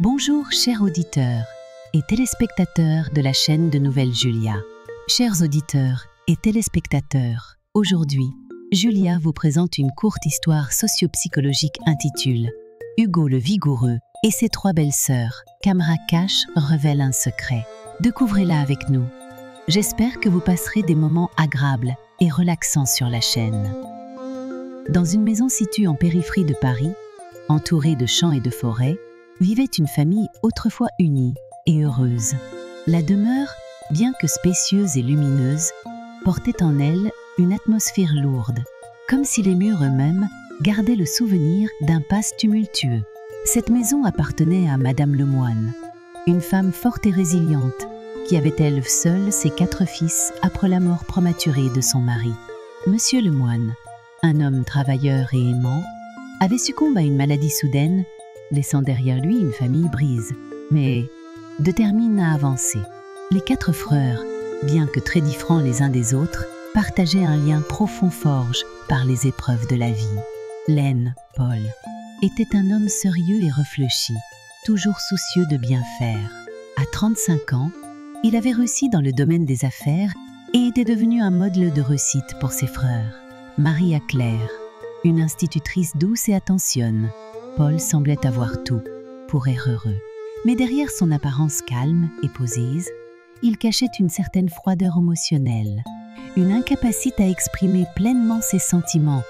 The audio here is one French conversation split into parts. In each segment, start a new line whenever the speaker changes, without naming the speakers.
Bonjour chers auditeurs et téléspectateurs de la chaîne de Nouvelles Julia. Chers auditeurs et téléspectateurs, aujourd'hui, Julia vous présente une courte histoire socio-psychologique intitulée « Hugo le vigoureux et ses trois belles-sœurs, Camera Cash révèle un secret ». Découvrez-la avec nous. J'espère que vous passerez des moments agréables et relaxants sur la chaîne. Dans une maison située en périphérie de Paris, entourée de champs et de forêts, vivait une famille autrefois unie et heureuse. La demeure, bien que spacieuse et lumineuse, portait en elle une atmosphère lourde, comme si les murs eux-mêmes gardaient le souvenir d'un passé tumultueux. Cette maison appartenait à Madame Lemoine, une femme forte et résiliente, qui avait élève seule ses 4 fils après la mort prématurée de son mari. Monsieur Lemoine, un homme travailleur et aimant, avait succombé à une maladie soudaine, laissant derrière lui une famille brise, mais déterminé à avancer. Les 4 frères, bien que très différents les uns des autres, partageaient un lien profond forgé par les épreuves de la vie. L'aîné, Paul, était un homme sérieux et réfléchi, toujours soucieux de bien faire. À 35 ans, il avait réussi dans le domaine des affaires et était devenu un modèle de réussite pour ses frères. Maria-Claire, une institutrice douce et attentionne, Paul semblait avoir tout pour être heureux. Mais derrière son apparence calme et posée, il cachait une certaine froideur émotionnelle, une incapacité à exprimer pleinement ses sentiments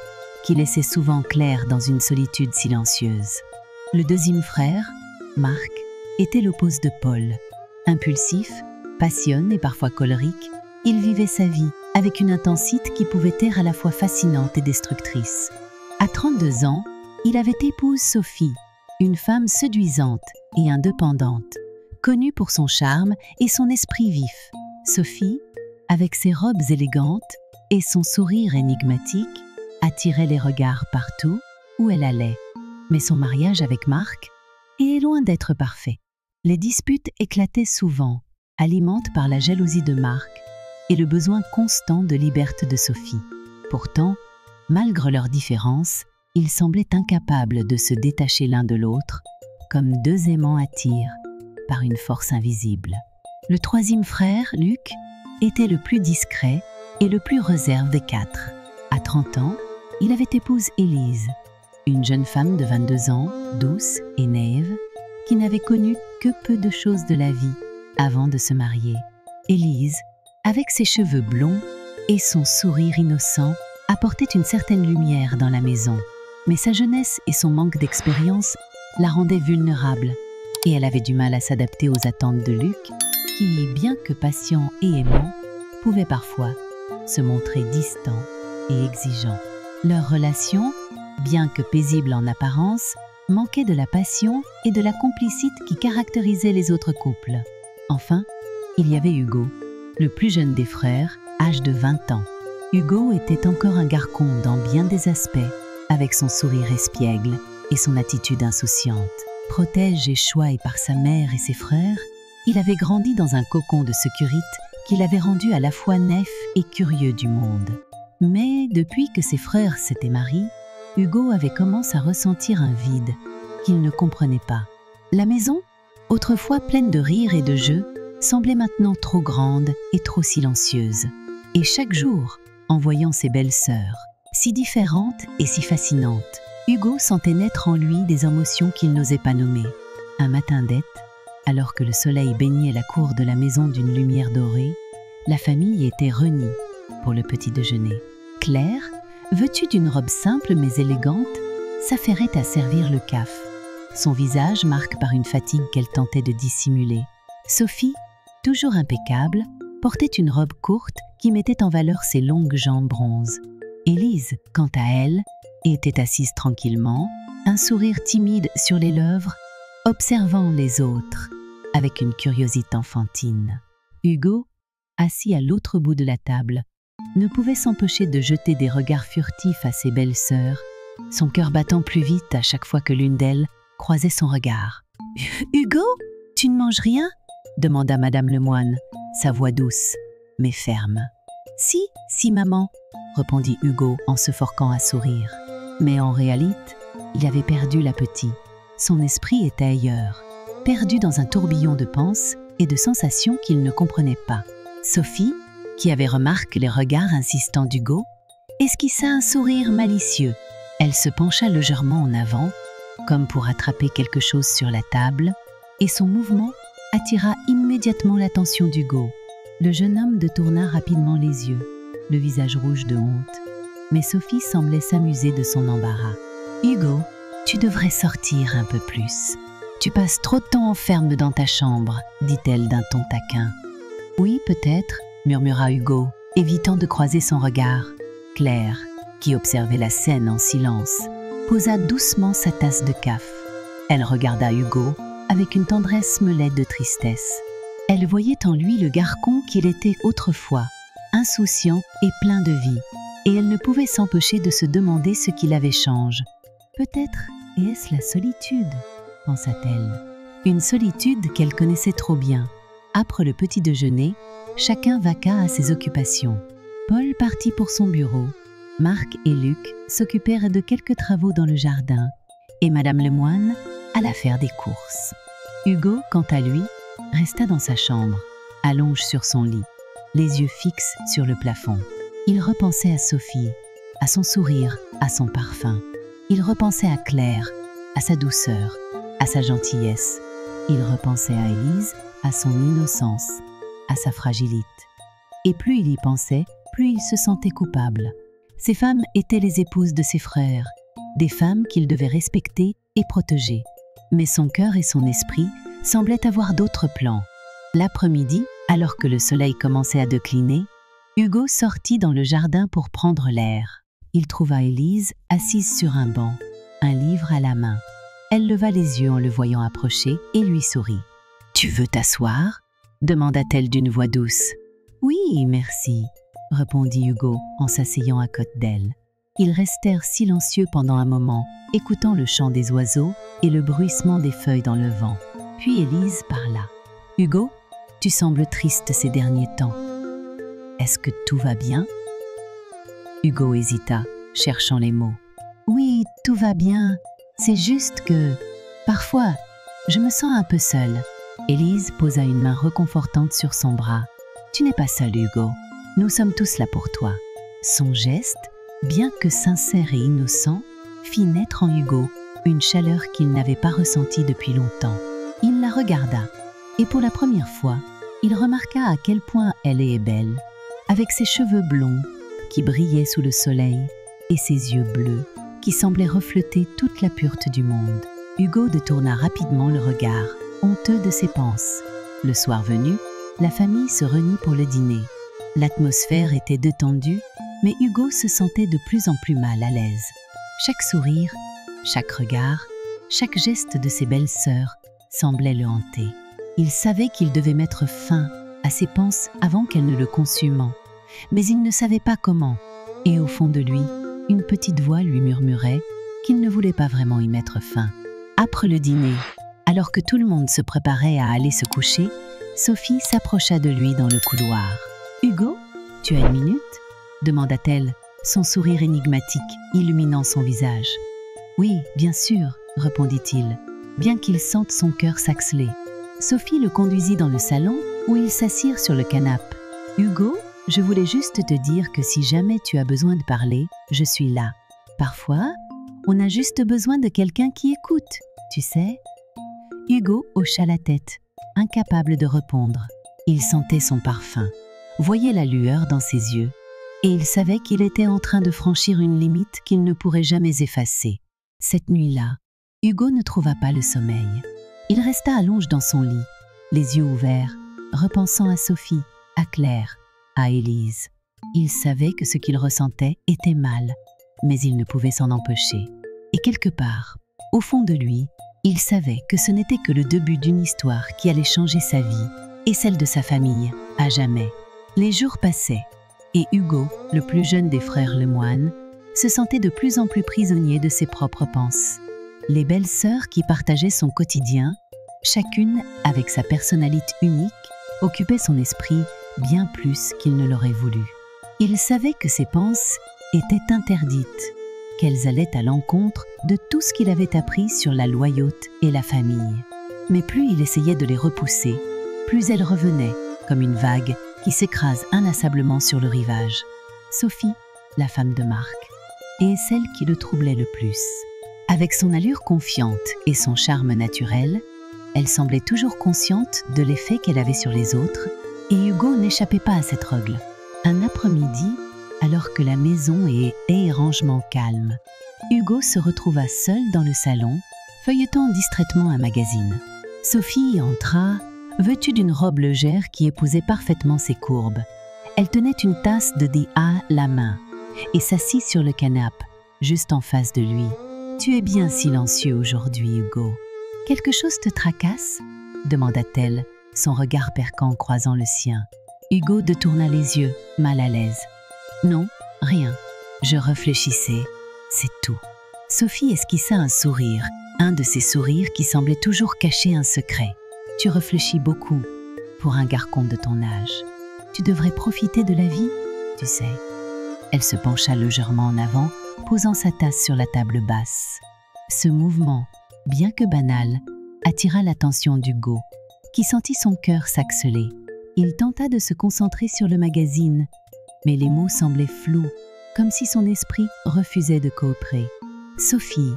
qui laissaient souvent clair dans une solitude silencieuse. Le deuxième frère, Marc, était l'opposé de Paul. Impulsif, passionné et parfois colérique, il vivait sa vie avec une intensité qui pouvait être à la fois fascinante et destructrice. À 32 ans, il avait épousé Sophie, une femme séduisante et indépendante, connue pour son charme et son esprit vif. Sophie, avec ses robes élégantes et son sourire énigmatique, attirait les regards partout où elle allait. Mais son mariage avec Marc est loin d'être parfait. Les disputes éclataient souvent, alimentées par la jalousie de Marc et le besoin constant de liberté de Sophie. Pourtant, malgré leurs différences, ils semblaient incapables de se détacher l'un de l'autre, comme 2 aimants attirés par une force invisible. Le troisième frère, Luc, était le plus discret et le plus réservé des 4. À 30 ans, il avait épousé Élise, une jeune femme de 22 ans, douce et naïve, qui n'avait connu que peu de choses de la vie avant de se marier. Élise, avec ses cheveux blonds et son sourire innocent, apportait une certaine lumière dans la maison. Mais sa jeunesse et son manque d'expérience la rendaient vulnérable et elle avait du mal à s'adapter aux attentes de Luc qui, bien que patient et aimant, pouvait parfois se montrer distant et exigeant. Leur relation, bien que paisible en apparence, manquait de la passion et de la complicité qui caractérisaient les autres couples. Enfin, il y avait Hugo, le plus jeune des frères, âge de 20 ans. Hugo était encore un garçon dans bien des aspects, avec son sourire espiègle et son attitude insouciante. Protégé et choyé par sa mère et ses frères, il avait grandi dans un cocon de sécurité qui l'avait rendu à la fois naïf et curieux du monde. Mais depuis que ses frères s'étaient mariés, Hugo avait commencé à ressentir un vide qu'il ne comprenait pas. La maison, autrefois pleine de rires et de jeux, semblait maintenant trop grande et trop silencieuse. Et chaque jour, en voyant ses belles-sœurs, si différentes et si fascinantes, Hugo sentait naître en lui des émotions qu'il n'osait pas nommer. Un matin d'être, alors que le soleil baignait la cour de la maison d'une lumière dorée, la famille était réunie pour le petit déjeuner. Claire, vêtue d'une robe simple mais élégante, s'affairait à servir le café, son visage marqué par une fatigue qu'elle tentait de dissimuler. Sophie, toujours impeccable, portait une robe courte qui mettait en valeur ses longues jambes bronzes. Élise, quant à elle, était assise tranquillement, un sourire timide sur les lèvres, observant les autres avec une curiosité enfantine. Hugo, assis à l'autre bout de la table, ne pouvait s'empêcher de jeter des regards furtifs à ses belles-sœurs, son cœur battant plus vite à chaque fois que l'une d'elles croisait son regard. « Hugo, tu ne manges rien ?» demanda Madame Lemoine, sa voix douce, mais ferme. « Si, maman », répondit Hugo en se forçant à sourire. Mais en réalité, il avait perdu l'appétit. Son esprit était ailleurs. perdu dans un tourbillon de pensées et de sensations qu'il ne comprenait pas. Sophie, qui avait remarqué les regards insistants d'Hugo, esquissa un sourire malicieux. Elle se pencha légèrement en avant, comme pour attraper quelque chose sur la table, et son mouvement attira immédiatement l'attention d'Hugo. Le jeune homme détourna rapidement les yeux, le visage rouge de honte, mais Sophie semblait s'amuser de son embarras. « Hugo, tu devrais sortir un peu plus. Tu passes trop de temps enfermé dans ta chambre, dit-elle d'un ton taquin. « Oui, peut-être, murmura Hugo, évitant de croiser son regard. Claire, qui observait la scène en silence, posa doucement sa tasse de café. Elle regarda Hugo avec une tendresse mêlée de tristesse. Elle voyait en lui le garçon qu'il était autrefois, insouciant et plein de vie, et elle ne pouvait s'empêcher de se demander ce qui l'avait changé. Peut-être est-ce la solitude, pensa-t-elle. Une solitude qu'elle connaissait trop bien. Après le petit déjeuner, chacun vaqua à ses occupations. Paul partit pour son bureau. Marc et Luc s'occupèrent de quelques travaux dans le jardin, et Madame Lemoine alla faire des courses. Hugo, quant à lui, resta dans sa chambre, allongé sur son lit, les yeux fixes sur le plafond. Il repensait à Sophie, à son sourire, à son parfum. Il repensait à Claire, à sa douceur, à sa gentillesse. Il repensait à Élise, à son innocence, à sa fragilité. Et plus il y pensait, plus il se sentait coupable. Ces femmes étaient les épouses de ses frères, des femmes qu'il devait respecter et protéger. Mais son cœur et son esprit semblaient avoir d'autres plans. L'après-midi, alors que le soleil commençait à décliner, Hugo sortit dans le jardin pour prendre l'air. Il trouva Élise assise sur un banc, un livre à la main. Elle leva les yeux en le voyant approcher et lui sourit. « Tu veux t'asseoir » demanda-t-elle d'une voix douce. « Oui, merci » répondit Hugo en s'asseyant à côté d'elle. Ils restèrent silencieux pendant un moment, écoutant le chant des oiseaux et le bruissement des feuilles dans le vent. Puis Élise parla. « Hugo, tu sembles triste ces derniers temps. Est-ce que tout va bien ?» Hugo hésita, cherchant les mots. « Oui, tout va bien. C'est juste que, parfois, je me sens un peu seule. » Élise posa une main réconfortante sur son bras. « Tu n'es pas seul, Hugo. Nous sommes tous là pour toi. » Son geste, bien que sincère et innocent, fit naître en Hugo une chaleur qu'il n'avait pas ressentie depuis longtemps. Il la regarda, et pour la première fois, il remarqua à quel point elle est belle, avec ses cheveux blonds qui brillaient sous le soleil et ses yeux bleus qui semblaient refléter toute la pureté du monde. Hugo détourna rapidement le regard, honteux de ses pensées. Le soir venu, la famille se réunit pour le dîner. L'atmosphère était détendue, mais Hugo se sentait de plus en plus mal à l'aise. Chaque sourire, chaque regard, chaque geste de ses belles sœurs semblait le hanter. Il savait qu'il devait mettre fin à ses pensées avant qu'elles ne le consument, mais il ne savait pas comment, et au fond de lui, une petite voix lui murmurait qu'il ne voulait pas vraiment y mettre fin. Après le dîner, alors que tout le monde se préparait à aller se coucher, Sophie s'approcha de lui dans le couloir. « Hugo, tu as une minute ?» demanda-t-elle, son sourire énigmatique illuminant son visage. « Oui, bien sûr, » répondit-il, bien qu'il sente son cœur s'accélérer. Sophie le conduisit dans le salon où ils s'assirent sur le canapé. « Hugo, je voulais juste te dire que si jamais tu as besoin de parler, je suis là. Parfois, on a juste besoin de quelqu'un qui écoute, tu sais. » Hugo hocha la tête, incapable de répondre. Il sentait son parfum, voyait la lueur dans ses yeux, et il savait qu'il était en train de franchir une limite qu'il ne pourrait jamais effacer. Cette nuit-là, Hugo ne trouva pas le sommeil. Il resta allongé dans son lit, les yeux ouverts, repensant à Sophie, à Claire, à Élise. Il savait que ce qu'il ressentait était mal, mais il ne pouvait s'en empêcher. Et quelque part, au fond de lui, il savait que ce n'était que le début d'une histoire qui allait changer sa vie et celle de sa famille, à jamais. Les jours passaient, et Hugo, le plus jeune des frères Lemoine, se sentait de plus en plus prisonnier de ses propres pensées. Les belles sœurs qui partageaient son quotidien, chacune avec sa personnalité unique, occupaient son esprit bien plus qu'il ne l'aurait voulu. Il savait que ses pensées étaient interdites, qu'elles allaient à l'encontre de tout ce qu'il avait appris sur la loyauté et la famille. Mais plus il essayait de les repousser, plus elles revenaient, comme une vague qui s'écrase inlassablement sur le rivage. Sophie, la femme de Marc, est celle qui le troublait le plus. Avec son allure confiante et son charme naturel, elle semblait toujours consciente de l'effet qu'elle avait sur les autres, et Hugo n'échappait pas à cette règle. Un après-midi, alors que la maison est rangement calme, Hugo se retrouva seul dans le salon, feuilletant distraitement un magazine. Sophie entra, vêtue d'une robe légère qui épousait parfaitement ses courbes. Elle tenait une tasse de thé à la main et s'assit sur le canapé, juste en face de lui. « Tu es bien silencieux aujourd'hui, Hugo. Quelque chose te tracasse ?» demanda-t-elle, son regard perçant croisant le sien. Hugo détourna les yeux, mal à l'aise. « Non, rien. Je réfléchissais. C'est tout. » Sophie esquissa un sourire, un de ces sourires qui semblaient toujours cacher un secret. « Tu réfléchis beaucoup, pour un garçon de ton âge. Tu devrais profiter de la vie, tu sais. » Elle se pencha légèrement en avant, posant sa tasse sur la table basse. Ce mouvement, bien que banal, attira l'attention d'Hugo, qui sentit son cœur s'accélérer. Il tenta de se concentrer sur le magazine, mais les mots semblaient flous, comme si son esprit refusait de coopérer. Sophie,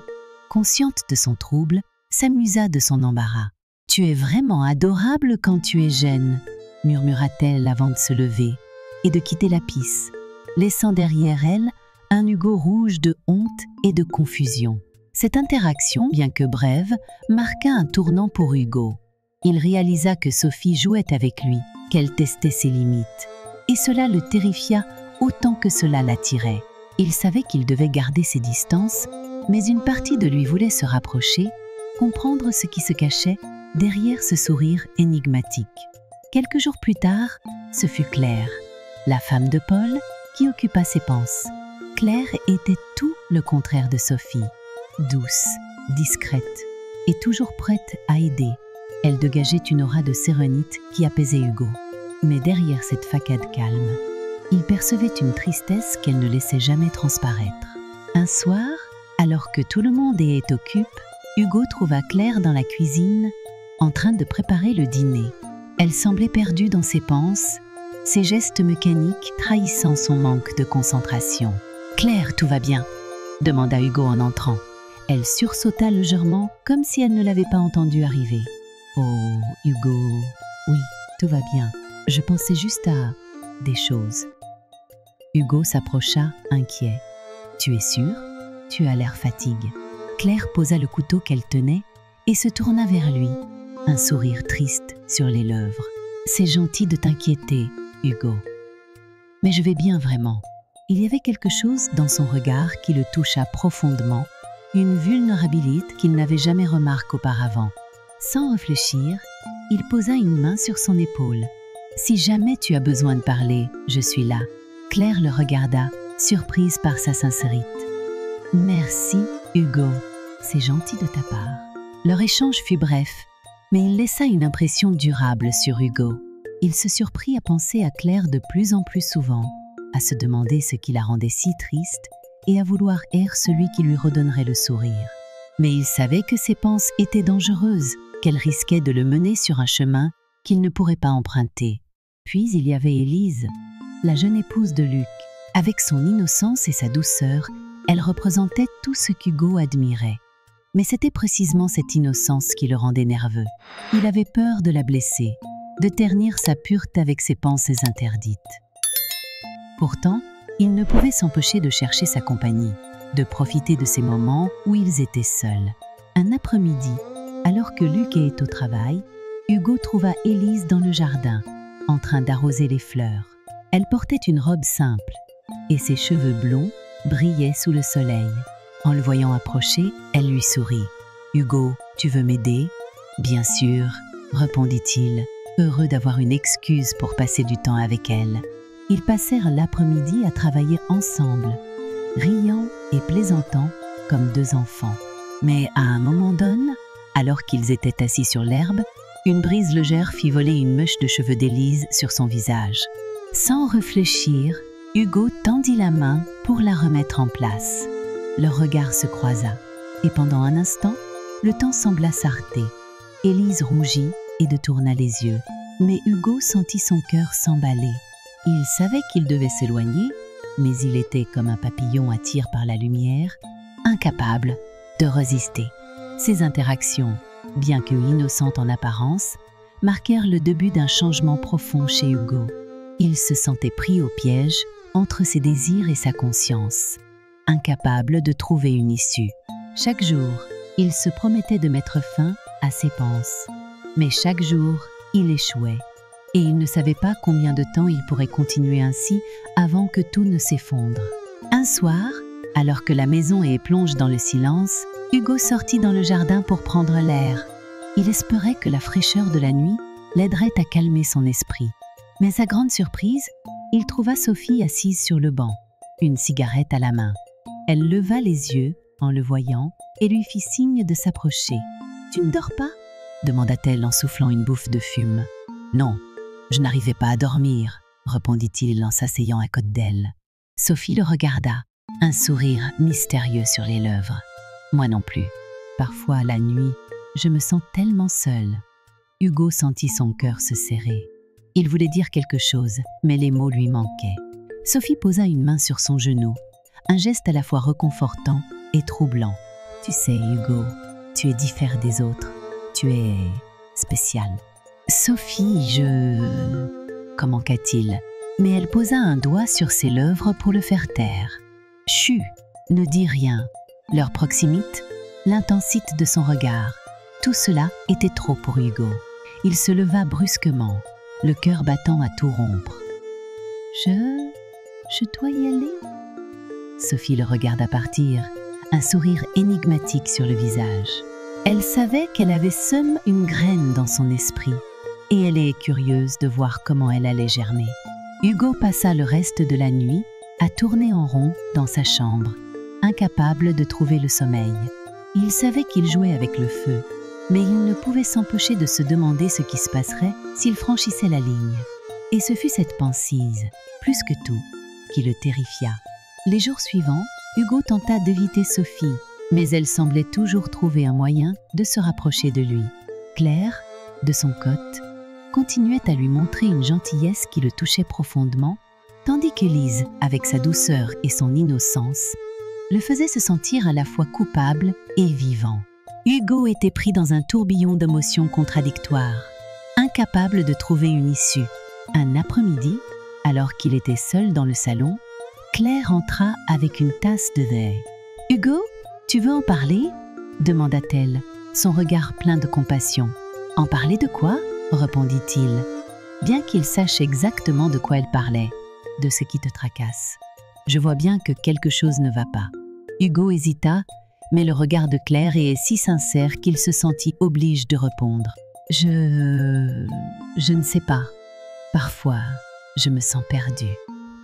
consciente de son trouble, s'amusa de son embarras. « Tu es vraiment adorable quand tu es jeune », murmura-t-elle avant de se lever et de quitter la piste, laissant derrière elle un Hugo rouge de honte et de confusion. Cette interaction, bien que brève, marqua un tournant pour Hugo. Il réalisa que Sophie jouait avec lui, qu'elle testait ses limites. Et cela le terrifia autant que cela l'attirait. Il savait qu'il devait garder ses distances, mais une partie de lui voulait se rapprocher, comprendre ce qui se cachait derrière ce sourire énigmatique. Quelques jours plus tard, ce fut Claire, la femme de Paul, qui occupa ses pensées. Claire était tout le contraire de Sophie. Douce, discrète et toujours prête à aider. Elle dégageait une aura de sérénité qui apaisait Hugo. Mais derrière cette façade calme, il percevait une tristesse qu'elle ne laissait jamais transparaître. Un soir, alors que tout le monde est occupé, Hugo trouva Claire dans la cuisine, en train de préparer le dîner. Elle semblait perdue dans ses pensées, ses gestes mécaniques trahissant son manque de concentration. « Claire, tout va bien ?» demanda Hugo en entrant. Elle sursauta légèrement, comme si elle ne l'avait pas entendu arriver. « Oh, Hugo, oui, tout va bien. Je pensais juste à des choses. » Hugo s'approcha, inquiet. « Tu es sûr ? Tu as l'air fatigué. » Claire posa le couteau qu'elle tenait et se tourna vers lui, un sourire triste sur les lèvres. « C'est gentil de t'inquiéter, Hugo. Mais je vais bien vraiment. » Il y avait quelque chose dans son regard qui le toucha profondément, une vulnérabilité qu'il n'avait jamais remarquée auparavant. Sans réfléchir, il posa une main sur son épaule. « Si jamais tu as besoin de parler, je suis là. » Claire le regarda, surprise par sa sincérité. « Merci, Hugo. C'est gentil de ta part. » Leur échange fut bref, mais il laissa une impression durable sur Hugo. Il se surprit à penser à Claire de plus en plus souvent, à se demander ce qui la rendait si triste et à vouloir être celui qui lui redonnerait le sourire. Mais il savait que ses pensées étaient dangereuses, qu'elles risquaient de le mener sur un chemin qu'il ne pourrait pas emprunter. Puis il y avait Élise, la jeune épouse de Luc. Avec son innocence et sa douceur, elle représentait tout ce qu'Hugo admirait. Mais c'était précisément cette innocence qui le rendait nerveux. Il avait peur de la blesser, de ternir sa pureté avec ses pensées interdites. Pourtant, il ne pouvait s'empêcher de chercher sa compagnie, de profiter de ces moments où ils étaient seuls. Un après-midi, alors que Luc est au travail, Hugo trouva Élise dans le jardin, en train d'arroser les fleurs. Elle portait une robe simple, et ses cheveux blonds brillaient sous le soleil. En le voyant approcher, elle lui sourit. « Hugo, tu veux m'aider ?»« Bien sûr, » répondit-il, heureux d'avoir une excuse pour passer du temps avec elle. Ils passèrent l'après-midi à travailler ensemble, riant et plaisantant comme deux enfants. Mais à un moment donné, alors qu'ils étaient assis sur l'herbe, une brise légère fit voler une mèche de cheveux d'Élise sur son visage. Sans réfléchir, Hugo tendit la main pour la remettre en place. Leur regard se croisa, et pendant un instant, le temps sembla s'arrêter. Élise rougit et détourna les yeux, mais Hugo sentit son cœur s'emballer. Il savait qu'il devait s'éloigner, mais il était comme un papillon attiré par la lumière, incapable de résister. Ces interactions, bien que innocentes en apparence, marquèrent le début d'un changement profond chez Hugo. Il se sentait pris au piège entre ses désirs et sa conscience, incapable de trouver une issue. Chaque jour, il se promettait de mettre fin à ses pensées. Mais chaque jour, il échouait. Et il ne savait pas combien de temps il pourrait continuer ainsi avant que tout ne s'effondre. Un soir, alors que la maison est plongée dans le silence, Hugo sortit dans le jardin pour prendre l'air. Il espérait que la fraîcheur de la nuit l'aiderait à calmer son esprit. Mais à grande surprise, il trouva Sophie assise sur le banc, une cigarette à la main. Elle leva les yeux en le voyant et lui fit signe de s'approcher. « Tu ne dors pas ?» demanda-t-elle en soufflant une bouffe de fume. « Non, je n'arrivais pas à dormir, » répondit-il en s'asseyant à côté d'elle. Sophie le regarda, un sourire mystérieux sur les lèvres. « Moi non plus. Parfois, la nuit, je me sens tellement seule. » Hugo sentit son cœur se serrer. Il voulait dire quelque chose, mais les mots lui manquaient. Sophie posa une main sur son genou, un geste à la fois réconfortant et troublant. « Tu sais, Hugo, tu es différent des autres. Tu es spécial. » « Sophie, Comment qu'a-t-il? Mais elle posa un doigt sur ses lèvres pour le faire taire. « Chut, ne dis rien. » Leur proximité, l'intensité de son regard, tout cela était trop pour Hugo. Il se leva brusquement, le cœur battant à tout rompre. « Je dois y aller ?» Sophie le regarda partir, un sourire énigmatique sur le visage. Elle savait qu'elle avait semé une graine dans son esprit, et elle est curieuse de voir comment elle allait germer. Hugo passa le reste de la nuit à tourner en rond dans sa chambre, incapable de trouver le sommeil. Il savait qu'il jouait avec le feu, mais il ne pouvait s'empêcher de se demander ce qui se passerait s'il franchissait la ligne. Et ce fut cette pensée, plus que tout, qui le terrifia. Les jours suivants, Hugo tenta d'éviter Sophie, mais elle semblait toujours trouver un moyen de se rapprocher de lui. Claire, de son côté, continuait à lui montrer une gentillesse qui le touchait profondément, tandis qu'Élise, avec sa douceur et son innocence, le faisait se sentir à la fois coupable et vivant. Hugo était pris dans un tourbillon d'émotions contradictoires, incapable de trouver une issue. Un après-midi, alors qu'il était seul dans le salon, Claire entra avec une tasse de thé. « Hugo, tu veux en parler ?» demanda-t-elle, son regard plein de compassion. « En parler de quoi ?» répondit-il, bien qu'il sache exactement de quoi elle parlait, de ce qui te tracasse. « Je vois bien que quelque chose ne va pas. » Hugo hésita, mais le regard de Claire est si sincère qu'il se sentit obligé de répondre. « Je ne sais pas. Parfois, je me sens perdue,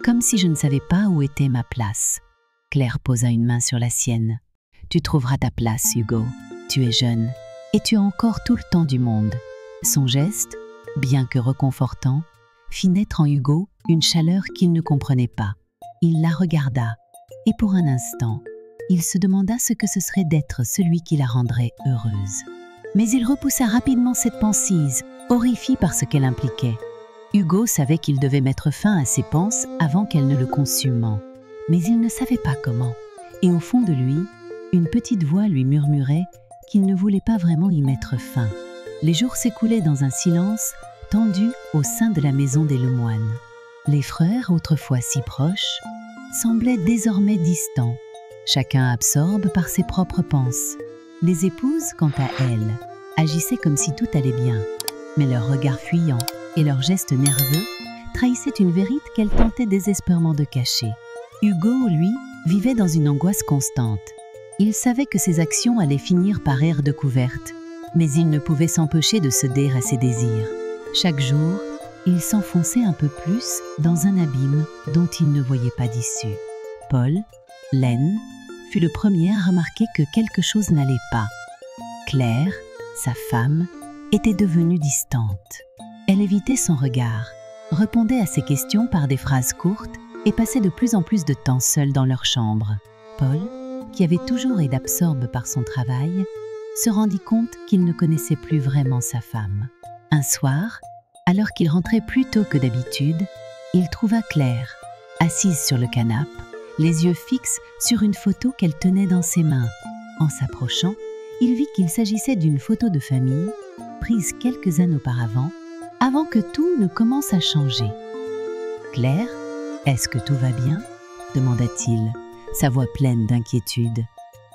comme si je ne savais pas où était ma place. » Claire posa une main sur la sienne. « Tu trouveras ta place, Hugo. Tu es jeune et tu as encore tout le temps du monde. » Son geste, bien que réconfortant, fit naître en Hugo une chaleur qu'il ne comprenait pas. Il la regarda, et pour un instant, il se demanda ce que ce serait d'être celui qui la rendrait heureuse. Mais il repoussa rapidement cette pensée, horrifié par ce qu'elle impliquait. Hugo savait qu'il devait mettre fin à ses pensées avant qu'elle ne le consumât, mais il ne savait pas comment. Et au fond de lui, une petite voix lui murmurait qu'il ne voulait pas vraiment y mettre fin. Les jours s'écoulaient dans un silence tendu au sein de la maison des Lemoine. Les frères, autrefois si proches, semblaient désormais distants, chacun absorbe par ses propres pensées. Les épouses, quant à elles, agissaient comme si tout allait bien, mais leurs regards fuyants et leurs gestes nerveux trahissaient une vérité qu'elles tentaient désespérément de cacher. Hugo, lui, vivait dans une angoisse constante. Il savait que ses actions allaient finir par être découvertes, mais il ne pouvait s'empêcher de céder à ses désirs. Chaque jour, il s'enfonçait un peu plus dans un abîme dont il ne voyait pas d'issue. Paul, l'aîne, fut le premier à remarquer que quelque chose n'allait pas. Claire, sa femme, était devenue distante. Elle évitait son regard, répondait à ses questions par des phrases courtes et passait de plus en plus de temps seule dans leur chambre. Paul, qui avait toujours été absorbé par son travail, se rendit compte qu'il ne connaissait plus vraiment sa femme. Un soir, alors qu'il rentrait plus tôt que d'habitude, il trouva Claire, assise sur le canapé, les yeux fixes sur une photo qu'elle tenait dans ses mains. En s'approchant, il vit qu'il s'agissait d'une photo de famille, prise quelques années auparavant, avant que tout ne commence à changer. « Claire, est-ce que tout va bien ?» demanda-t-il, sa voix pleine d'inquiétude.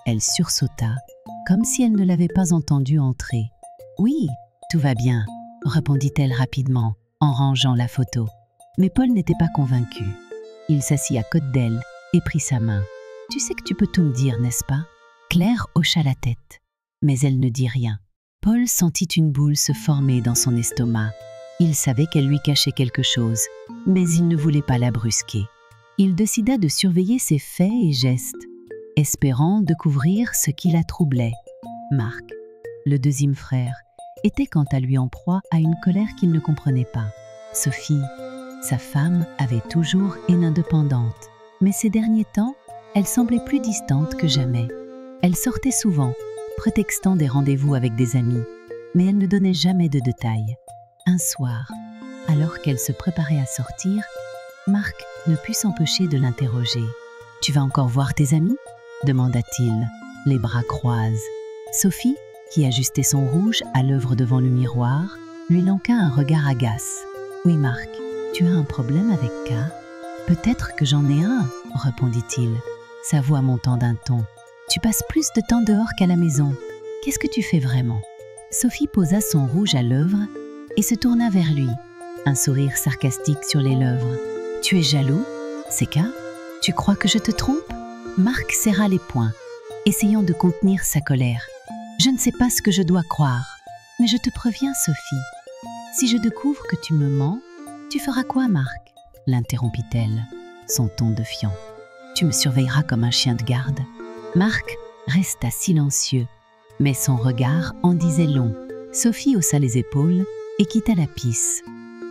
Elle sursauta, comme si elle ne l'avait pas entendu entrer. « Oui, tout va bien », répondit-elle rapidement, en rangeant la photo. Mais Paul n'était pas convaincu. Il s'assit à côté d'elle et prit sa main. « Tu sais que tu peux tout me dire, n'est-ce pas ?» Claire hocha la tête, mais elle ne dit rien. Paul sentit une boule se former dans son estomac. Il savait qu'elle lui cachait quelque chose, mais il ne voulait pas la brusquer. Il décida de surveiller ses faits et gestes, espérant découvrir ce qui la troublait. Marc, le deuxième frère, était quant à lui en proie à une colère qu'il ne comprenait pas. Sophie, sa femme, avait toujours été indépendante, mais ces derniers temps, elle semblait plus distante que jamais. Elle sortait souvent, prétextant des rendez-vous avec des amis, mais elle ne donnait jamais de détails. Un soir, alors qu'elle se préparait à sortir, Marc ne put s'empêcher de l'interroger. « Tu vas encore voir tes amis ?» demanda-t-il, les bras croisés. Sophie, qui ajustait son rouge à l'œuvre devant le miroir, lui lança un regard agace. « Oui, Marc, tu as un problème avec K ?»« Peut-être que j'en ai un, » répondit-il, sa voix montant d'un ton. « Tu passes plus de temps dehors qu'à la maison. Qu'est-ce que tu fais vraiment ?» Sophie posa son rouge à lèvres et se tourna vers lui, un sourire sarcastique sur les lèvres. « Tu es jaloux, c'est K ? Tu crois que je te trompe ?» Marc serra les poings, essayant de contenir sa colère. « Je ne sais pas ce que je dois croire, mais je te préviens, Sophie. Si je découvre que tu me mens, tu feras quoi, Marc ?» l'interrompit-elle, son ton défiant. « Tu me surveilleras comme un chien de garde. » Marc resta silencieux, mais son regard en disait long. Sophie haussa les épaules et quitta la pièce,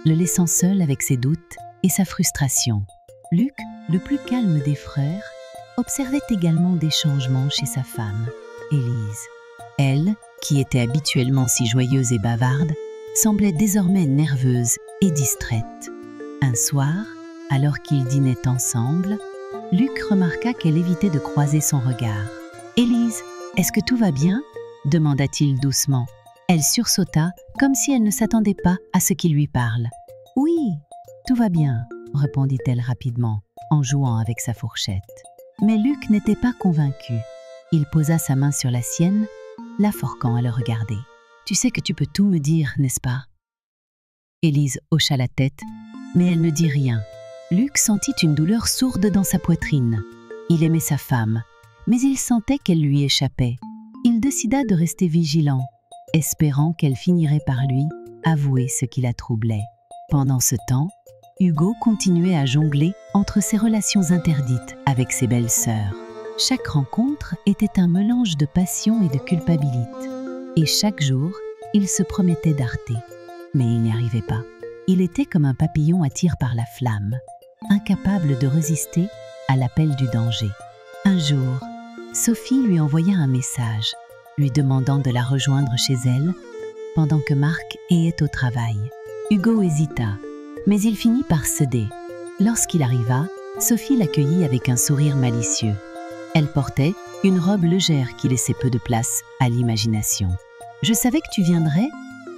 le laissant seul avec ses doutes et sa frustration. Luc, le plus calme des frères, observait également des changements chez sa femme, Élise. Elle, qui était habituellement si joyeuse et bavarde, semblait désormais nerveuse et distraite. Un soir, alors qu'ils dînaient ensemble, Luc remarqua qu'elle évitait de croiser son regard. « Élise, est-ce que tout va bien ?» demanda-t-il doucement. Elle sursauta, comme si elle ne s'attendait pas à ce qu'il lui parle. « Oui, tout va bien », répondit-elle rapidement, en jouant avec sa fourchette. Mais Luc n'était pas convaincu. Il posa sa main sur la sienne, la forçant à le regarder. « Tu sais que tu peux tout me dire, n'est-ce pas ?» Élise hocha la tête, mais elle ne dit rien. Luc sentit une douleur sourde dans sa poitrine. Il aimait sa femme, mais il sentait qu'elle lui échappait. Il décida de rester vigilant, espérant qu'elle finirait par lui avouer ce qui la troublait. Pendant ce temps, Hugo continuait à jongler entre ses relations interdites avec ses belles-sœurs. Chaque rencontre était un mélange de passion et de culpabilité. Et chaque jour, il se promettait d'arrêter. Mais il n'y arrivait pas. Il était comme un papillon attiré par la flamme, incapable de résister à l'appel du danger. Un jour, Sophie lui envoya un message, lui demandant de la rejoindre chez elle pendant que Marc était au travail. Hugo hésita, mais il finit par céder. Lorsqu'il arriva, Sophie l'accueillit avec un sourire malicieux. Elle portait une robe légère qui laissait peu de place à l'imagination. « Je savais que tu viendrais »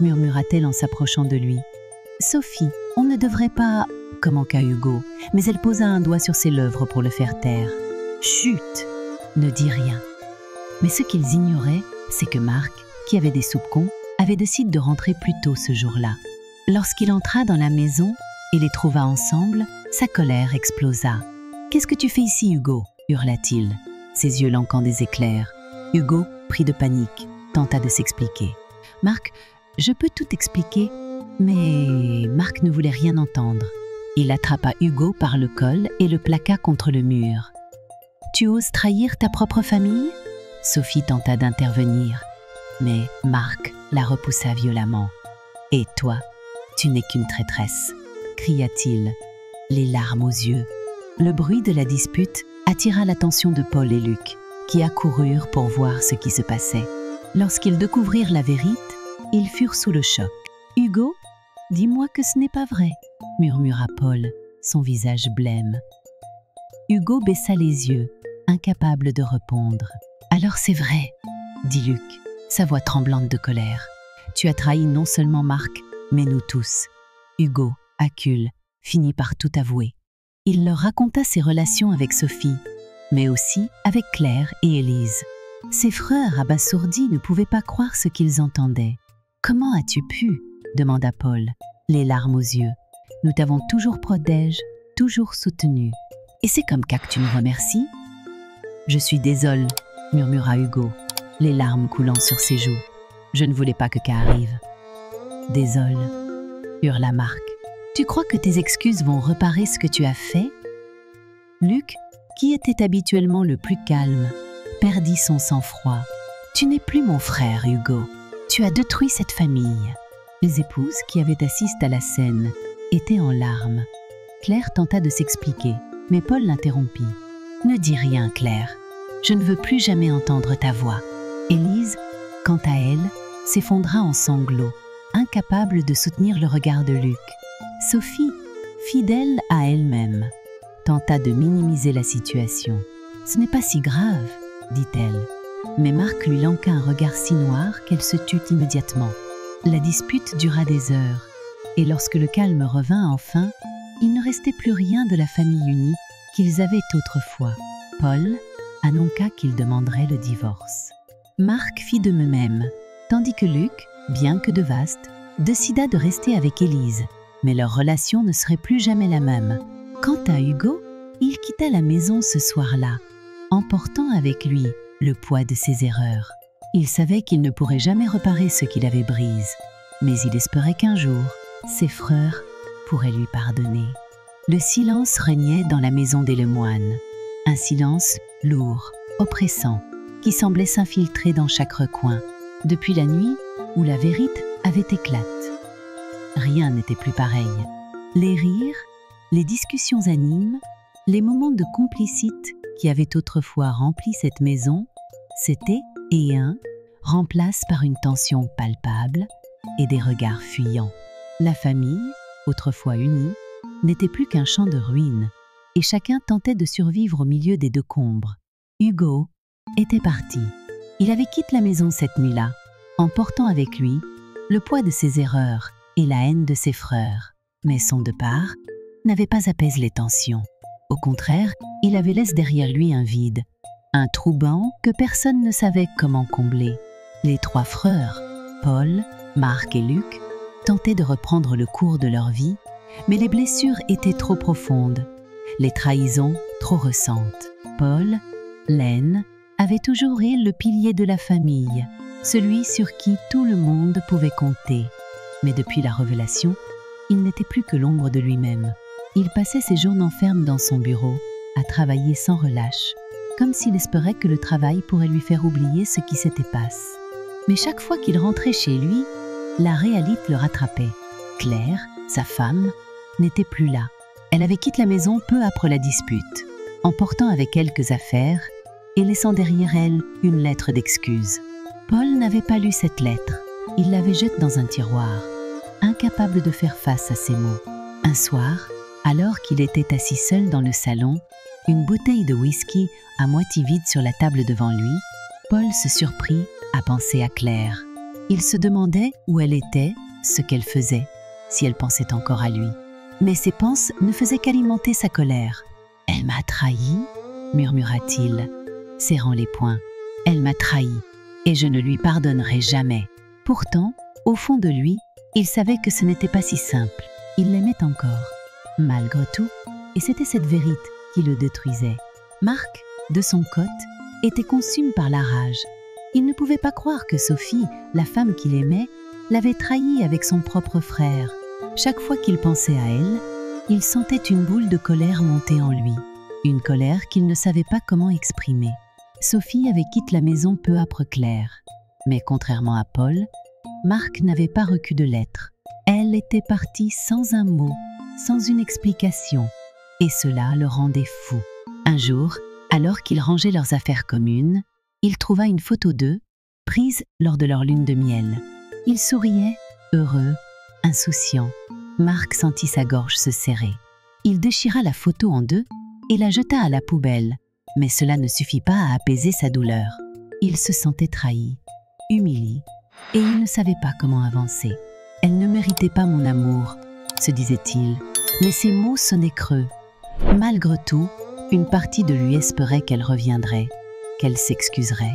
murmura-t-elle en s'approchant de lui. « Sophie, on ne devrait pas… » commença Hugo, mais elle posa un doigt sur ses lèvres pour le faire taire. « Chut ! Ne dis rien !» Mais ce qu'ils ignoraient, c'est que Marc, qui avait des soupçons, avait décidé de rentrer plus tôt ce jour-là. Lorsqu'il entra dans la maison et les trouva ensemble, sa colère explosa. « Qu'est-ce que tu fais ici, Hugo ?» hurla-t-il, ses yeux lançant des éclairs. Hugo, pris de panique, tenta de s'expliquer. « Marc, je peux tout expliquer, mais… » Marc ne voulait rien entendre. Il attrapa Hugo par le col et le plaqua contre le mur. « Tu oses trahir ta propre famille ?» Sophie tenta d'intervenir, mais Marc la repoussa violemment. « Et toi, tu n'es qu'une traîtresse !» cria-t-il, les larmes aux yeux. Le bruit de la dispute attira l'attention de Paul et Luc, qui accoururent pour voir ce qui se passait. Lorsqu'ils découvrirent la vérité, ils furent sous le choc. « Hugo, dis-moi que ce n'est pas vrai » murmura Paul, son visage blême. Hugo baissa les yeux, incapable de répondre. « Alors c'est vrai » dit Luc, sa voix tremblante de colère. « Tu as trahi non seulement Marc, mais nous tous. » Hugo, Acule, finit par tout avouer. Il leur raconta ses relations avec Sophie, mais aussi avec Claire et Élise. Ses frères, abasourdis, ne pouvaient pas croire ce qu'ils entendaient. « Comment as-tu pu » demanda Paul, les larmes aux yeux. « Nous t'avons toujours protégé, toujours soutenu. Et c'est comme ça que tu me remercies ?»« Je suis désolé, » murmura Hugo, les larmes coulant sur ses joues. « Je ne voulais pas que ça arrive. »« Désolé, » hurla Marc. « Tu crois que tes excuses vont réparer ce que tu as fait ?» Luc, qui était habituellement le plus calme, perdit son sang-froid. « Tu n'es plus mon frère, Hugo. Tu as détruit cette famille. » Les épouses qui avaient assisté à la scène étaient en larmes. Claire tenta de s'expliquer, mais Paul l'interrompit. « Ne dis rien, Claire. Je ne veux plus jamais entendre ta voix. » Élise, quant à elle, s'effondra en sanglots, incapable de soutenir le regard de Luc. Sophie, fidèle à elle-même, tenta de minimiser la situation. « Ce n'est pas si grave, » dit-elle. Mais Marc lui lança un regard si noir qu'elle se tut immédiatement. La dispute dura des heures, et lorsque le calme revint enfin, il ne restait plus rien de la famille unie qu'ils avaient autrefois. Paul annonça qu'il demanderait le divorce. Marc fit de même, tandis que Luc, bien que de vaste, décida de rester avec Élise, mais leur relation ne serait plus jamais la même. Quant à Hugo, il quitta la maison ce soir-là, emportant avec lui le poids de ses erreurs. Il savait qu'il ne pourrait jamais réparer ce qu'il avait brisé, mais il espérait qu'un jour, ses frères pourraient lui pardonner. Le silence régnait dans la maison des Lemoine, un silence lourd, oppressant, qui semblait s'infiltrer dans chaque recoin, depuis la nuit où la vérité avait éclaté. Rien n'était plus pareil. Les rires, les discussions animes, les moments de complicité qui avaient autrefois rempli cette maison, s'étaient remplacés par une tension palpable et des regards fuyants. La famille, autrefois unie, n'était plus qu'un champ de ruines, et chacun tentait de survivre au milieu des décombres. Hugo était parti. Il avait quitté la maison cette nuit-là, emportant avec lui le poids de ses erreurs et la haine de ses frères. Mais son départ n'avait pas apaisé les tensions. Au contraire, il avait laissé derrière lui un vide, un trou béant que personne ne savait comment combler. Les trois frères, Paul, Marc et Luc, tentaient de reprendre le cours de leur vie, mais les blessures étaient trop profondes, les trahisons trop récentes. Paul, l'aîne, avait toujours été le pilier de la famille, celui sur qui tout le monde pouvait compter. Mais depuis la révélation, il n'était plus que l'ombre de lui-même. Il passait ses journées fermes dans son bureau, à travailler sans relâche, comme s'il espérait que le travail pourrait lui faire oublier ce qui s'était passé. Mais chaque fois qu'il rentrait chez lui, la réalité le rattrapait. Claire, sa femme, n'était plus là. Elle avait quitté la maison peu après la dispute, emportant avec elle quelques affaires et laissant derrière elle une lettre d'excuse. Paul n'avait pas lu cette lettre. Il l'avait jetée dans un tiroir, incapable de faire face à ses mots. Un soir, alors qu'il était assis seul dans le salon, une bouteille de whisky à moitié vide sur la table devant lui, Paul se surprit à penser à Claire. Il se demandait où elle était, ce qu'elle faisait, si elle pensait encore à lui. Mais ses pensées ne faisaient qu'alimenter sa colère. « Elle m'a trahi » murmura-t-il, serrant les poings. « Elle m'a trahi, et je ne lui pardonnerai jamais. » Pourtant, au fond de lui, il savait que ce n'était pas si simple. Il l'aimait encore, malgré tout, et c'était cette vérité qui le détruisait. Marc, de son côté, était consumé par la rage. Il ne pouvait pas croire que Sophie, la femme qu'il aimait, l'avait trahi avec son propre frère. Chaque fois qu'il pensait à elle, il sentait une boule de colère monter en lui, une colère qu'il ne savait pas comment exprimer. Sophie avait quitté la maison peu après Claire, mais contrairement à Paul, Marc n'avait pas reçu de lettre. Elle était partie sans un mot, sans une explication, et cela le rendait fou. Un jour, alors qu'il rangeait leurs affaires communes, il trouva une photo d'eux prise lors de leur lune de miel. Ils souriaient, heureux, insouciants. Marc sentit sa gorge se serrer. Il déchira la photo en deux et la jeta à la poubelle, mais cela ne suffit pas à apaiser sa douleur. Il se sentait trahi, humilié, et il ne savait pas comment avancer. « Elle ne méritait pas mon amour », se disait-il, mais ces mots sonnaient creux. Malgré tout, une partie de lui espérait qu'elle reviendrait, qu'elle s'excuserait,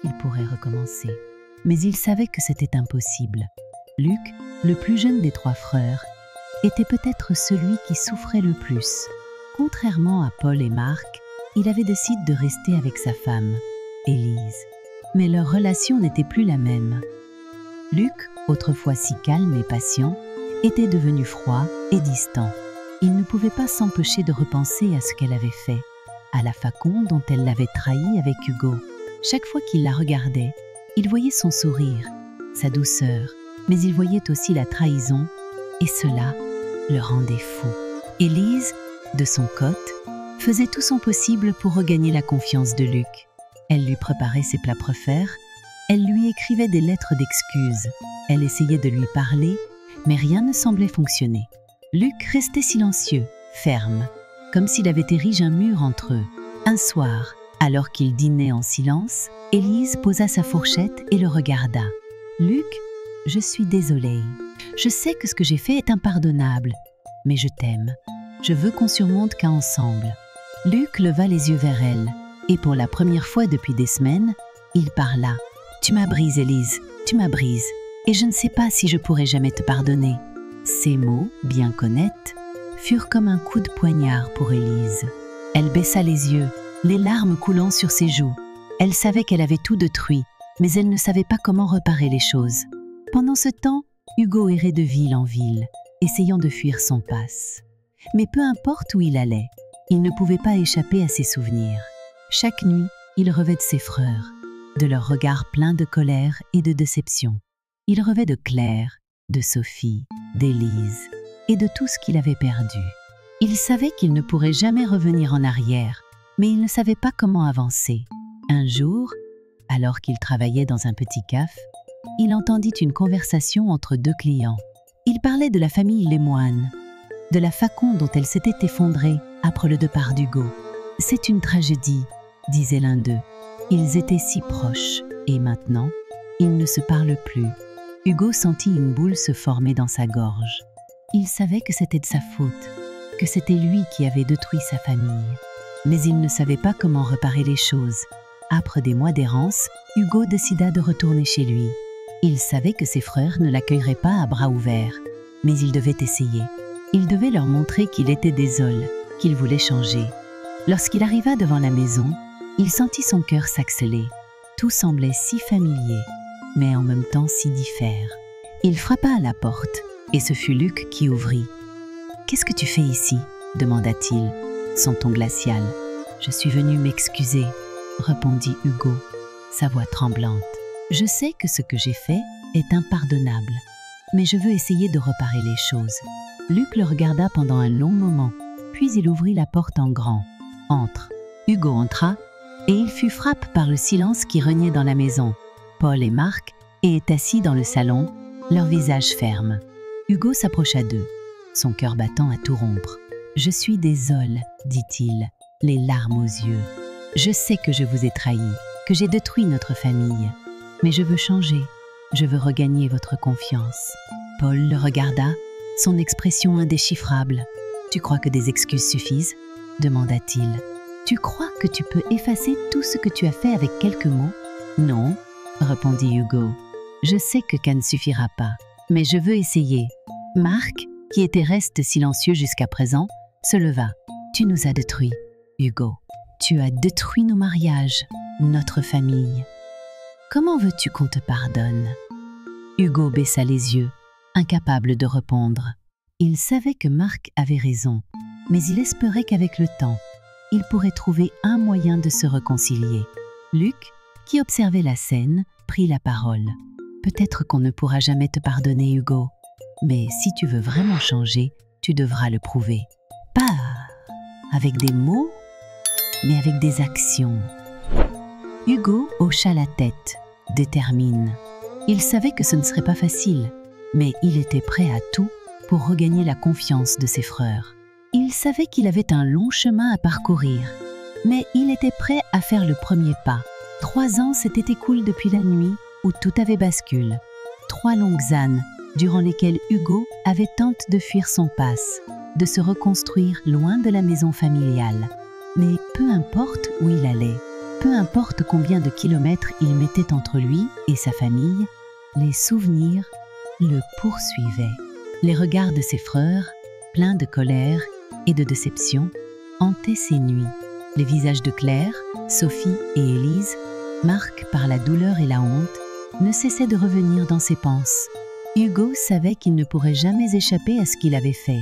qu'il pourrait recommencer. Mais il savait que c'était impossible. Luc, le plus jeune des 3 frères, était peut-être celui qui souffrait le plus. Contrairement à Paul et Marc, il avait décidé de rester avec sa femme, Élise. Mais leur relation n'était plus la même. Luc, autrefois si calme et patient, était devenu froid et distant. Il ne pouvait pas s'empêcher de repenser à ce qu'elle avait fait, à la façon dont elle l'avait trahi avec Hugo. Chaque fois qu'il la regardait, il voyait son sourire, sa douceur, mais il voyait aussi la trahison, et cela le rendait fou. Élise, de son côté, faisait tout son possible pour regagner la confiance de Luc. Elle lui préparait ses plats préférés, elle lui écrivait des lettres d'excuses, elle essayait de lui parler, mais rien ne semblait fonctionner. Luc restait silencieux, ferme, comme s'il avait érigé un mur entre eux. Un soir, alors qu'ils dînaient en silence, Élise posa sa fourchette et le regarda. « Luc, je suis désolée. Je sais que ce que j'ai fait est impardonnable, mais je t'aime. Je veux qu'on surmonte qu'à ensemble. » Luc leva les yeux vers elle, et pour la première fois depuis des semaines, il parla. « Tu m'as brise, Élise, tu m'as brise, et je ne sais pas si je pourrai jamais te pardonner. » Ces mots, bien qu'honnêtes, furent comme un coup de poignard pour Élise. Elle baissa les yeux, les larmes coulant sur ses joues. Elle savait qu'elle avait tout détruit, mais elle ne savait pas comment réparer les choses. Pendant ce temps, Hugo errait de ville en ville, essayant de fuir son passe. Mais peu importe où il allait, il ne pouvait pas échapper à ses souvenirs. Chaque nuit, il rêvait de ses frères, de leurs regards pleins de colère et de déception. Il rêvait de Claire, de Sophie, d'Élise et de tout ce qu'il avait perdu. Il savait qu'il ne pourrait jamais revenir en arrière, mais il ne savait pas comment avancer. Un jour, alors qu'il travaillait dans un petit café, il entendit une conversation entre 2 clients. Ils parlaient de la famille Lemoine, de la façon dont elle s'était effondrée après le départ d'Hugo. « C'est une tragédie », disait l'un d'eux. Ils étaient si proches, et maintenant, ils ne se parlent plus. Hugo sentit une boule se former dans sa gorge. Il savait que c'était de sa faute, que c'était lui qui avait détruit sa famille. Mais il ne savait pas comment réparer les choses. Après des mois d'errance, Hugo décida de retourner chez lui. Il savait que ses frères ne l'accueilleraient pas à bras ouverts, mais il devait essayer. Il devait leur montrer qu'il était désolé, qu'il voulait changer. Lorsqu'il arriva devant la maison, il sentit son cœur s'accélérer. Tout semblait si familier, mais en même temps si différent. Il frappa à la porte, et ce fut Luc qui ouvrit. « Qu'est-ce que tu fais ici ?» demanda-t-il, son ton glacial. « Je suis venu m'excuser », répondit Hugo, sa voix tremblante. « Je sais que ce que j'ai fait est impardonnable, mais je veux essayer de réparer les choses. » Luc le regarda pendant un long moment, puis il ouvrit la porte en grand. « Entre !» Hugo entra, et il fut frappé par le silence qui régnait dans la maison. Paul et Marc étaient assis dans le salon, leurs visages fermes. Hugo s'approcha d'eux, son cœur battant à tout rompre. « Je suis désolé, dit-il, les larmes aux yeux. Je sais que je vous ai trahi, que j'ai détruit notre famille. Mais je veux changer, je veux regagner votre confiance. » Paul le regarda, son expression indéchiffrable. « Tu crois que des excuses suffisent ?» demanda-t-il. « Tu crois que tu peux effacer tout ce que tu as fait avec quelques mots ?»« Non, » répondit Hugo. « Je sais que ça ne suffira pas, mais je veux essayer. » Marc, qui était resté silencieux jusqu'à présent, se leva. « Tu nous as détruits, Hugo. Tu as détruit nos mariages, notre famille. Comment veux-tu qu'on te pardonne ?» Hugo baissa les yeux, incapable de répondre. Il savait que Marc avait raison, mais il espérait qu'avec le temps, il pourrait trouver un moyen de se réconcilier. Luc, qui observait la scène, prit la parole. « Peut-être qu'on ne pourra jamais te pardonner, Hugo, mais si tu veux vraiment changer, tu devras le prouver. Pas avec des mots, mais avec des actions. » Hugo hocha la tête. détermine. Il savait que ce ne serait pas facile, mais il était prêt à tout pour regagner la confiance de ses frères. Il savait qu'il avait un long chemin à parcourir, mais il était prêt à faire le premier pas. 3 ans s'étaient écoulés depuis la nuit où tout avait basculé. 3 longues années durant lesquelles Hugo avait tenté de fuir son passe, de se reconstruire loin de la maison familiale. Mais peu importe où il allait, peu importe combien de kilomètres il mettait entre lui et sa famille, les souvenirs le poursuivaient. Les regards de ses frères, pleins de colère et de déception, hantaient ses nuits. Les visages de Claire, Sophie et Élise, marqués par la douleur et la honte, ne cessaient de revenir dans ses pensées. Hugo savait qu'il ne pourrait jamais échapper à ce qu'il avait fait.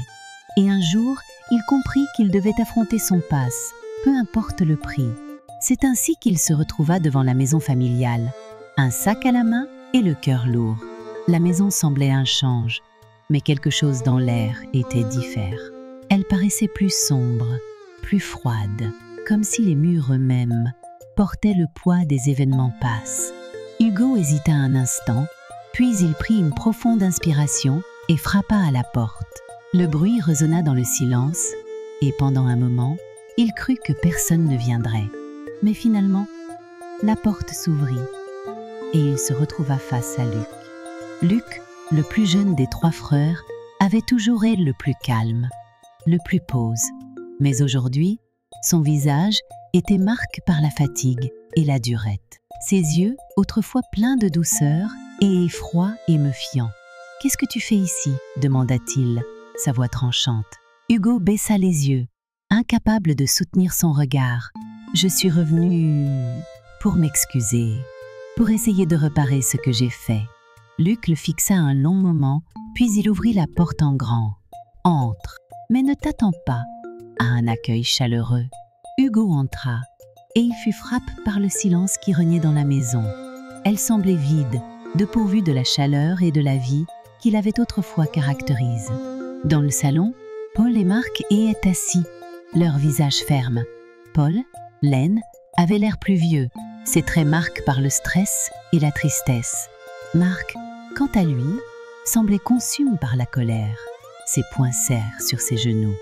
Et un jour, il comprit qu'il devait affronter son passe, peu importe le prix. C'est ainsi qu'il se retrouva devant la maison familiale, un sac à la main et le cœur lourd. La maison semblait inchangée, mais quelque chose dans l'air était différent. Elle paraissait plus sombre, plus froide, comme si les murs eux-mêmes portaient le poids des événements passés. Hugo hésita un instant, puis il prit une profonde inspiration et frappa à la porte. Le bruit résonna dans le silence, et pendant un moment, il crut que personne ne viendrait. Mais finalement, la porte s'ouvrit et il se retrouva face à Luc. Luc, le plus jeune des 3 frères, avait toujours été le plus calme, le plus pose. Mais aujourd'hui, son visage était marqué par la fatigue et la durette. Ses yeux, autrefois pleins de douceur, et froids et méfiants. « Qu'est-ce que tu fais ici ?» demanda-t-il, sa voix tranchante. Hugo baissa les yeux, incapable de soutenir son regard. « Je suis revenu pour m'excuser, pour essayer de réparer ce que j'ai fait. » Luc le fixa un long moment, puis il ouvrit la porte en grand. « Entre, mais ne t'attends pas à un accueil chaleureux. » Hugo entra, et il fut frappé par le silence qui régnait dans la maison. Elle semblait vide, dépourvue de la chaleur et de la vie qui l'avaient autrefois caractérisée. Dans le salon, Paul et Marc y étaient assis, leurs visages fermes. Paul, laine, avait l'air plus vieux, ses traits marqués par le stress et la tristesse. Marc, quant à lui, semblait consumé par la colère. Ses poings serrés sur ses genoux.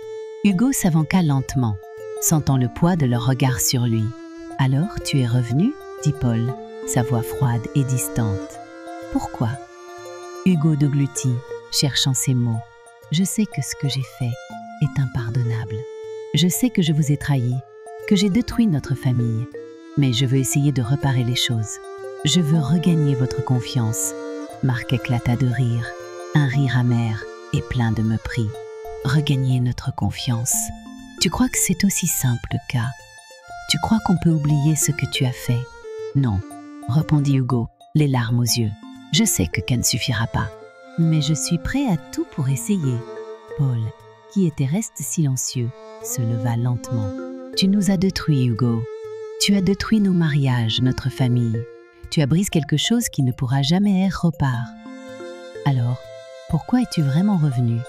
Hugo s'avança lentement, sentant le poids de leur regard sur lui. « Alors, tu es revenu ?» dit Paul, sa voix froide et distante. « Pourquoi ?» Hugo déglutit, cherchant ses mots. « Je sais que ce que j'ai fait est impardonnable. Je sais que je vous ai trahis, que j'ai détruit notre famille, mais je veux essayer de réparer les choses. Je veux regagner votre confiance. » Marc éclata de rire, un rire amer et plein de mépris. « Regagner notre confiance. Tu crois que c'est aussi simple, K? Tu crois qu'on peut oublier ce que tu as fait? » « Non, » répondit Hugo, les larmes aux yeux. « Je sais que K ne suffira pas, mais je suis prêt à tout pour essayer. » Paul, qui était resté silencieux, se leva lentement. « Tu nous as détruits, Hugo. Tu as détruit nos mariages, notre famille. Tu as brisé quelque chose qui ne pourra jamais être repart. Alors, pourquoi es-tu vraiment revenu ?»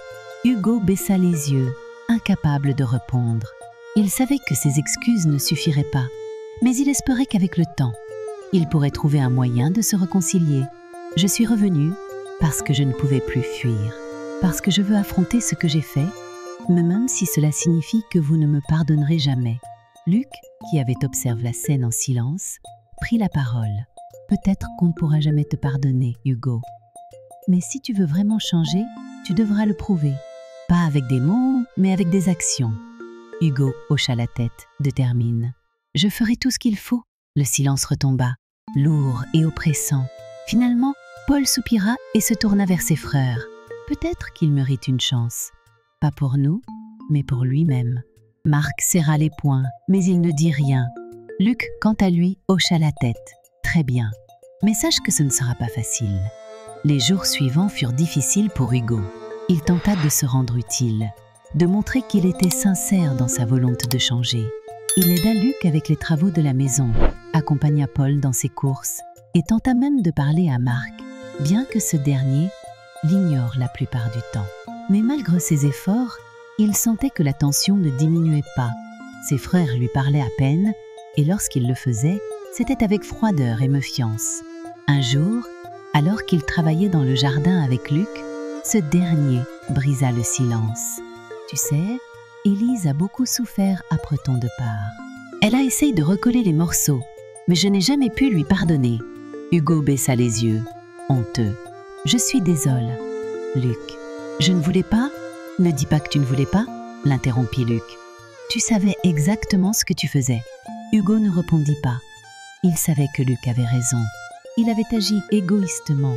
Hugo baissa les yeux, incapable de répondre. Il savait que ses excuses ne suffiraient pas, mais il espérait qu'avec le temps, il pourrait trouver un moyen de se réconcilier. « Je suis revenu parce que je ne pouvais plus fuir, parce que je veux affronter ce que j'ai fait, même si cela signifie que vous ne me pardonnerez jamais. » Luc, qui avait observé la scène en silence, prit la parole. « Peut-être qu'on ne pourra jamais te pardonner, Hugo. Mais si tu veux vraiment changer, tu devras le prouver. Pas avec des mots, mais avec des actions. » Hugo hocha la tête, déterminé. « Je ferai tout ce qu'il faut. » Le silence retomba, lourd et oppressant. Finalement, Paul soupira et se tourna vers ses frères. Peut-être qu'il mérite une chance. Pas pour nous, mais pour lui-même. Marc serra les poings, mais il ne dit rien. Luc, quant à lui, hocha la tête. Très bien. Mais sache que ce ne sera pas facile. Les jours suivants furent difficiles pour Hugo. Il tenta de se rendre utile, de montrer qu'il était sincère dans sa volonté de changer. Il aida Luc avec les travaux de la maison, accompagna Paul dans ses courses et tenta même de parler à Marc, bien que ce dernier l'ignore la plupart du temps. Mais malgré ses efforts, il sentait que la tension ne diminuait pas. Ses frères lui parlaient à peine, et lorsqu'il le faisait, c'était avec froideur et méfiance. Un jour, alors qu'il travaillait dans le jardin avec Luc, ce dernier brisa le silence. Tu sais, Élise a beaucoup souffert après ton départ. Elle a essayé de recoller les morceaux, mais je n'ai jamais pu lui pardonner. Hugo baissa les yeux, honteux. Je suis désolé. Luc, je ne voulais pas. Ne dis pas que tu ne voulais pas, l'interrompit Luc. Tu savais exactement ce que tu faisais. Hugo ne répondit pas. Il savait que Luc avait raison. Il avait agi égoïstement,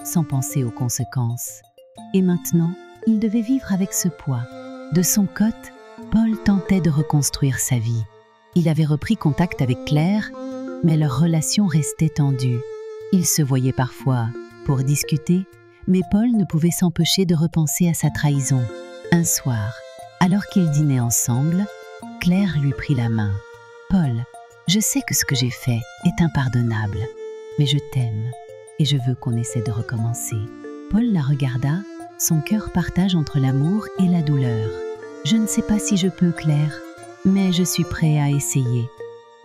sans penser aux conséquences. Et maintenant, il devait vivre avec ce poids. De son côté, Paul tentait de reconstruire sa vie. Il avait repris contact avec Claire, mais leur relation restait tendue. Ils se voyaient parfois pour discuter, mais Paul ne pouvait s'empêcher de repenser à sa trahison. Un soir, alors qu'ils dînaient ensemble, Claire lui prit la main. « Paul, je sais que ce que j'ai fait est impardonnable, mais je t'aime et je veux qu'on essaie de recommencer. » Paul la regarda, son cœur partage entre l'amour et la douleur. « Je ne sais pas si je peux, Claire, mais je suis prêt à essayer. »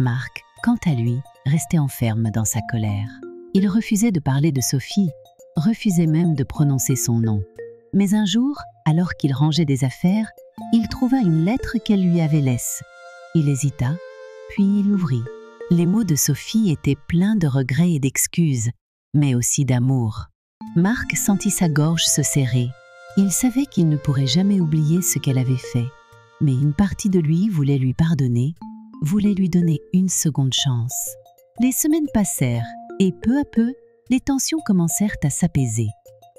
Marc, quant à lui, restait enfermé dans sa colère. Il refusait de parler de Sophie, refusait même de prononcer son nom. Mais un jour, alors qu'il rangeait des affaires, il trouva une lettre qu'elle lui avait laissée. Il hésita, puis il l'ouvrit. Les mots de Sophie étaient pleins de regrets et d'excuses, mais aussi d'amour. Marc sentit sa gorge se serrer. Il savait qu'il ne pourrait jamais oublier ce qu'elle avait fait, mais une partie de lui voulait lui pardonner, voulait lui donner une seconde chance. Les semaines passèrent, et peu à peu, les tensions commencèrent à s'apaiser.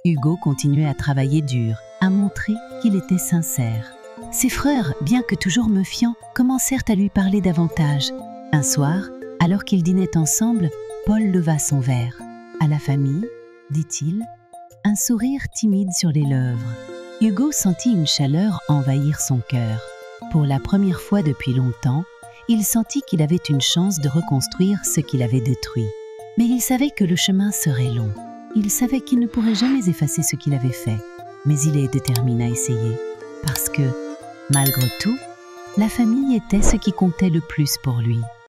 Hugo continuait à travailler dur, à montrer qu'il était sincère. Ses frères, bien que toujours méfiants, commencèrent à lui parler davantage. Un soir, alors qu'ils dînaient ensemble, Paul leva son verre. « À la famille ?» dit-il, un sourire timide sur les lèvres. Hugo sentit une chaleur envahir son cœur. Pour la première fois depuis longtemps, il sentit qu'il avait une chance de reconstruire ce qu'il avait détruit. Mais il savait que le chemin serait long. Il savait qu'il ne pourrait jamais effacer ce qu'il avait fait. Mais il est déterminé à essayer. Parce que, malgré tout, la famille était ce qui comptait le plus pour lui.